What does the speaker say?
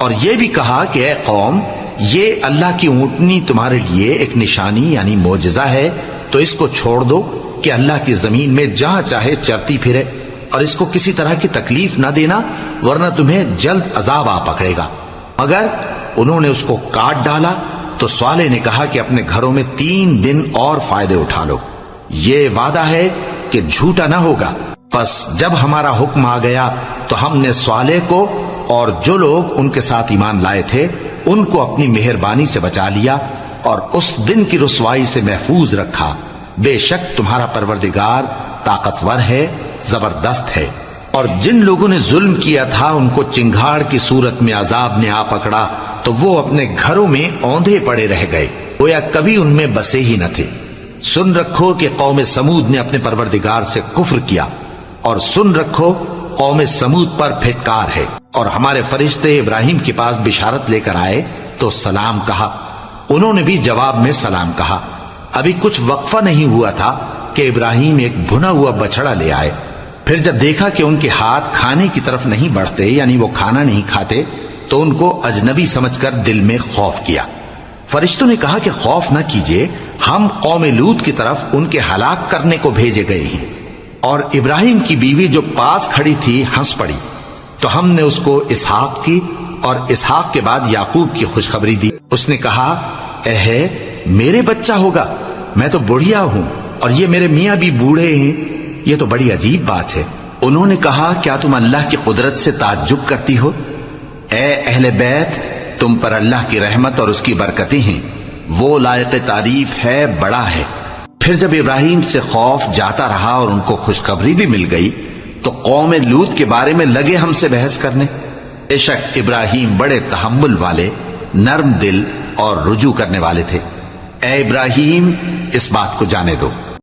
اور یہ بھی کہا کہ اے قوم، یہ اللہ کی اونٹنی تمہارے لیے ایک نشانی یعنی معجزہ ہے، تو اس کو چھوڑ دو کہ اللہ کی زمین میں جہاں چاہے چرتی پھرے، اور اس کو کسی طرح کی تکلیف نہ دینا ورنہ تمہیں جلد عذاب آ پکڑے گا۔ مگر انہوں نے اس کو کاٹ ڈالا تو صالح نے کہا کہ اپنے گھروں میں 3 دن اور فائدے اٹھا لو، یہ وعدہ ہے کہ جھوٹا نہ ہوگا۔ پس جب ہمارا حکم آ گیا تو ہم نے صالح کو اور جو لوگ ان کے ساتھ ایمان لائے تھے ان کو اپنی مہربانی سے بچا لیا اور اس دن کی رسوائی سے محفوظ رکھا۔ بے شک تمہارا پروردگار طاقتور ہے، زبردست ہے۔ اور جن لوگوں نے ظلم کیا تھا ان کو چنگھاڑ کی صورت میں عذاب نے آ پکڑا تو وہ اپنے گھروں میں اوندھے پڑے رہ گئے، گویا کبھی ان میں بسے ہی نہ تھے۔ سن رکھو کہ قوم سمود نے اپنے پروردگار سے کفر کیا، اور سن رکھو قوم سمود پر پھٹکار ہے۔ اور ہمارے فرشتے ابراہیم کے پاس بشارت لے کر آئے تو سلام کہا، انہوں نے بھی جواب میں سلام کہا۔ ابھی کچھ وقفہ نہیں ہوا تھا کہ ابراہیم ایک بھنا ہوا بچڑا لے آئے۔ پھر جب دیکھا کہ ان کے ہاتھ کھانے کی طرف نہیں بڑھتے یعنی وہ کھانا نہیں کھاتے تو ان کو اجنبی سمجھ کر دل میں خوف کیا۔ فرشتوں نے کہا کہ خوف نہ کیجیے، ہم قوم لوط کی طرف ان کے ہلاک کرنے کو بھیجے گئے ہیں۔ اور ابراہیم کی بیوی جو پاس کھڑی تھی ہنس پڑی، تو ہم نے اس کو اسحاق کی اور اسحاق کے بعد یعقوب کی خوشخبری دی۔ اس نے کہا، اے میرے بچہ ہوگا، میں تو بڑھیا ہوں اور یہ میرے میاں بھی بوڑھے ہیں، یہ تو بڑی عجیب بات ہے۔ انہوں نے کہا، کیا تم اللہ کی قدرت سے تعجب کرتی ہو؟ اے اہل بیت، تم پر اللہ کی رحمت اور اس کی برکتیں ہیں، وہ لائق تعریف ہے، بڑا ہے۔ پھر جب ابراہیم سے خوف جاتا رہا اور ان کو خوشخبری بھی مل گئی تو قوم لوط کے بارے میں لگے ہم سے بحث کرنے۔ بے شک ابراہیم بڑے تحمل والے، نرم دل اور رجوع کرنے والے تھے۔ اے ابراہیم، اس بات کو جانے دو